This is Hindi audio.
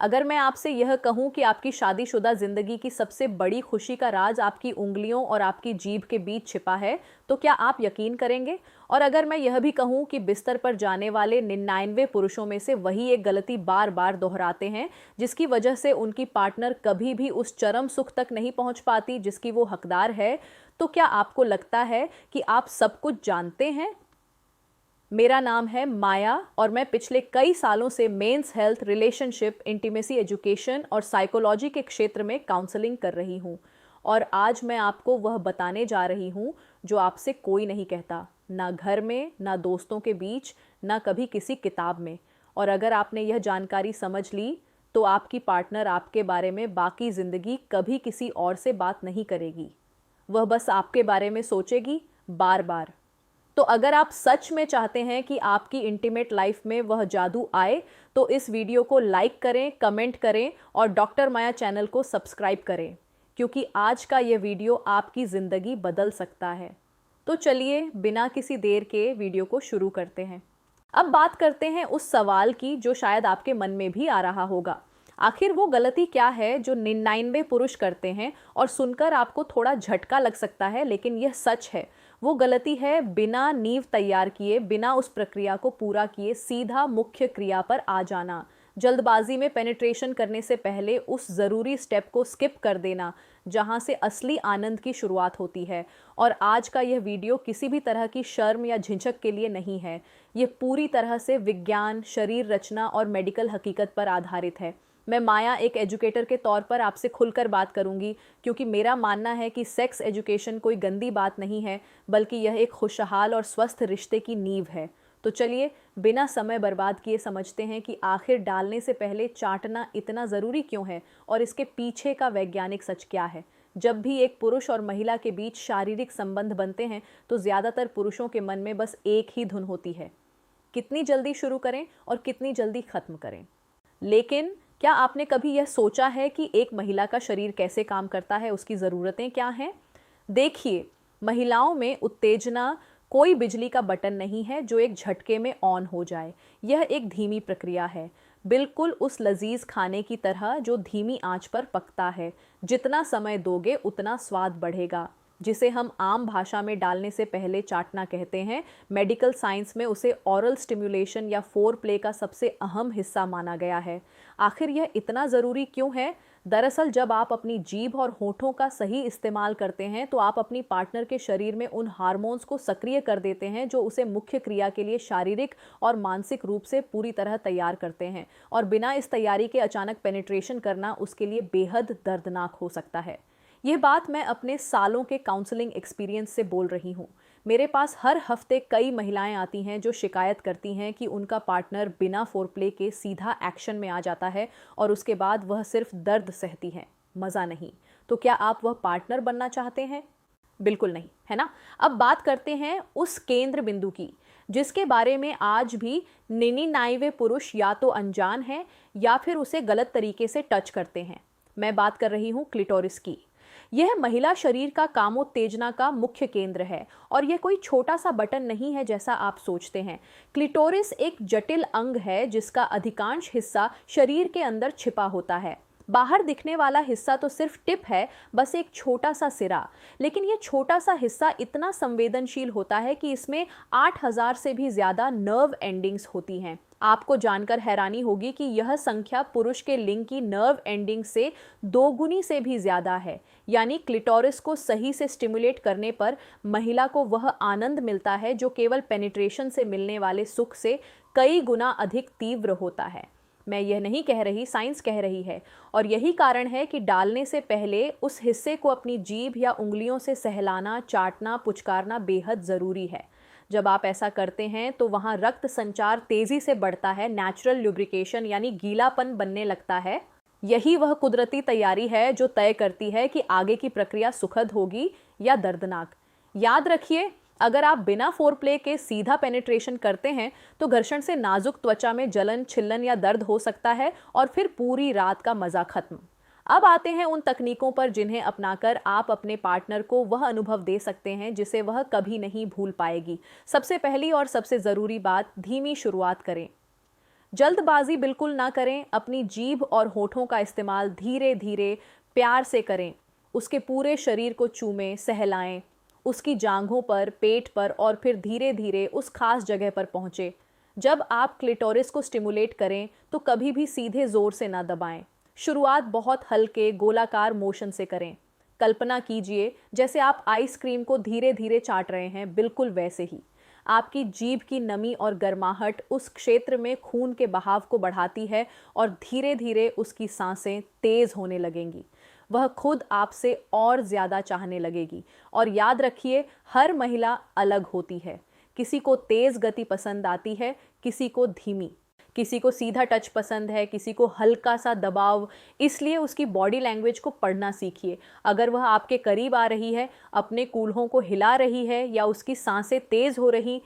अगर मैं आपसे यह कहूं कि आपकी शादीशुदा जिंदगी की सबसे बड़ी खुशी का राज आपकी उंगलियों और आपकी जीभ के बीच छिपा है, तो क्या आप यकीन करेंगे? और अगर मैं यह भी कहूं कि बिस्तर पर जाने वाले 99 पुरुषों में से वही एक गलती बार बार दोहराते हैं, जिसकी वजह से उनकी पार्टनर कभी भी उस चरम सुख तक नहीं पहुंच पाती जिसकी वो हकदार है, तो क्या आपको लगता है कि आप सब कुछ जानते हैं? मेरा नाम है माया और मैं पिछले कई सालों से men's health, relationship, intimacy education और साइकोलॉजी के क्षेत्र में काउंसलिंग कर रही हूँ। और आज मैं आपको वह बताने जा रही हूँ जो आपसे कोई नहीं कहता, ना घर में, ना दोस्तों के बीच, ना कभी किसी किताब में। और अगर आपने यह जानकारी समझ ली तो आपकी पार्टनर आपके बारे में बाकी ज़िंदगी कभी किसी और से बात नहीं करेगी। वह बस आपके बारे में सोचेगी बार बार। तो अगर आप सच में चाहते हैं कि आपकी इंटीमेट लाइफ में वह जादू आए, तो इस वीडियो को लाइक करें, कमेंट करें और डॉक्टर माया चैनल को सब्सक्राइब करें, क्योंकि आज का यह वीडियो आपकी ज़िंदगी बदल सकता है। तो चलिए बिना किसी देर के वीडियो को शुरू करते हैं। अब बात करते हैं उस सवाल की जो शायद आपके मन में भी आ रहा होगा। आखिर वो गलती क्या है जो 99 पुरुष करते हैं? और सुनकर आपको थोड़ा झटका लग सकता है, लेकिन यह सच है। वो गलती है बिना नींव तैयार किए, बिना उस प्रक्रिया को पूरा किए सीधा मुख्य क्रिया पर आ जाना। जल्दबाजी में पेनिट्रेशन करने से पहले उस ज़रूरी स्टेप को स्किप कर देना जहां से असली आनंद की शुरुआत होती है। और आज का यह वीडियो किसी भी तरह की शर्म या झिझक के लिए नहीं है। यह पूरी तरह से विज्ञान, शरीर रचना और मेडिकल हकीकत पर आधारित है। मैं माया, एक एजुकेटर के तौर पर आपसे खुलकर बात करूंगी, क्योंकि मेरा मानना है कि सेक्स एजुकेशन कोई गंदी बात नहीं है, बल्कि यह एक खुशहाल और स्वस्थ रिश्ते की नींव है। तो चलिए बिना समय बर्बाद किए समझते हैं कि आखिर डालने से पहले चाटना इतना ज़रूरी क्यों है और इसके पीछे का वैज्ञानिक सच क्या है। जब भी एक पुरुष और महिला के बीच शारीरिक संबंध बनते हैं तो ज़्यादातर पुरुषों के मन में बस एक ही धुन होती है, कितनी जल्दी शुरू करें और कितनी जल्दी ख़त्म करें। लेकिन क्या आपने कभी यह सोचा है कि एक महिला का शरीर कैसे काम करता है, उसकी ज़रूरतें क्या हैं? देखिए, महिलाओं में उत्तेजना कोई बिजली का बटन नहीं है जो एक झटके में ऑन हो जाए। यह एक धीमी प्रक्रिया है, बिल्कुल उस लजीज खाने की तरह जो धीमी आंच पर पकता है। जितना समय दोगे उतना स्वाद बढ़ेगा। जिसे हम आम भाषा में डालने से पहले चाटना कहते हैं, मेडिकल साइंस में उसे ऑरल स्टिमुलेशन या फोर प्ले का सबसे अहम हिस्सा माना गया है। आखिर यह इतना ज़रूरी क्यों है? दरअसल जब आप अपनी जीभ और होठों का सही इस्तेमाल करते हैं तो आप अपनी पार्टनर के शरीर में उन हार्मोन्स को सक्रिय कर देते हैं जो उसे मुख्य क्रिया के लिए शारीरिक और मानसिक रूप से पूरी तरह तैयार करते हैं। और बिना इस तैयारी के अचानक पेनिट्रेशन करना उसके लिए बेहद दर्दनाक हो सकता है। यह बात मैं अपने सालों के काउंसलिंग एक्सपीरियंस से बोल रही हूँ। मेरे पास हर हफ्ते कई महिलाएं आती हैं जो शिकायत करती हैं कि उनका पार्टनर बिना फोरप्ले के सीधा एक्शन में आ जाता है और उसके बाद वह सिर्फ दर्द सहती हैं, मज़ा नहीं। तो क्या आप वह पार्टनर बनना चाहते हैं? बिल्कुल नहीं, है ना? अब बात करते हैं उस केंद्र बिंदु की जिसके बारे में आज भी 99 पुरुष या तो अनजान हैं या फिर उसे गलत तरीके से टच करते हैं। मैं बात कर रही हूँ क्लिटोरिस की। यह महिला शरीर का कामोत्तेजना का मुख्य केंद्र है और यह कोई छोटा सा बटन नहीं है जैसा आप सोचते हैं। क्लिटोरिस एक जटिल अंग है जिसका अधिकांश हिस्सा शरीर के अंदर छिपा होता है। बाहर दिखने वाला हिस्सा तो सिर्फ टिप है, बस एक छोटा सा सिरा। लेकिन यह छोटा सा हिस्सा इतना संवेदनशील होता है कि इसमें 8000 से भी ज़्यादा नर्व एंडिंग्स होती हैं। आपको जानकर हैरानी होगी कि यह संख्या पुरुष के लिंग की नर्व एंडिंग से 2 गुनी से भी ज़्यादा है। यानी क्लिटोरिस को सही से स्टिमुलेट करने पर महिला को वह आनंद मिलता है जो केवल पेनिट्रेशन से मिलने वाले सुख से कई गुना अधिक तीव्र होता है। मैं यह नहीं कह रही, साइंस कह रही है। और यही कारण है कि डालने से पहले उस हिस्से को अपनी जीभ या उंगलियों से सहलाना, चाटना, पुचकारना बेहद ज़रूरी है। जब आप ऐसा करते हैं तो वहाँ रक्त संचार तेज़ी से बढ़ता है, नेचुरल लुब्रिकेशन यानी गीलापन बनने लगता है। यही वह कुदरती तैयारी है जो तय करती है कि आगे की प्रक्रिया सुखद होगी या दर्दनाक। याद रखिए, अगर आप बिना फोरप्ले के सीधा पेनिट्रेशन करते हैं तो घर्षण से नाजुक त्वचा में जलन, छिल्लन या दर्द हो सकता है और फिर पूरी रात का मज़ा खत्म। अब आते हैं उन तकनीकों पर जिन्हें अपनाकर आप अपने पार्टनर को वह अनुभव दे सकते हैं जिसे वह कभी नहीं भूल पाएगी। सबसे पहली और सबसे ज़रूरी बात, धीमी शुरुआत करें। जल्दबाजी बिल्कुल ना करें, अपनी जीभ और होठों का इस्तेमाल धीरे धीरे प्यार से करें। उसके पूरे शरीर को चूमें, सहलाएं, उसकी जांघों पर, पेट पर और फिर धीरे धीरे उस खास जगह पर पहुंचे। जब आप क्लिटोरिस को स्टिमुलेट करें तो कभी भी सीधे जोर से ना दबाएं। शुरुआत बहुत हल्के गोलाकार मोशन से करें। कल्पना कीजिए जैसे आप आइसक्रीम को धीरे धीरे चाट रहे हैं, बिल्कुल वैसे ही। आपकी जीभ की नमी और गर्माहट उस क्षेत्र में खून के बहाव को बढ़ाती है और धीरे धीरे उसकी सांसें तेज होने लगेंगी। वह खुद आपसे और ज्यादा चाहने लगेगी। और याद रखिए, हर महिला अलग होती है। किसी को तेज गति पसंद आती है, किसी को धीमी, किसी को सीधा टच पसंद है, किसी को हल्का सा दबाव। इसलिए उसकी बॉडी लैंग्वेज को पढ़ना सीखिए। अगर वह आपके करीब आ रही है, अपने कूल्हों को हिला रही है या उसकी सांसें तेज हो रही,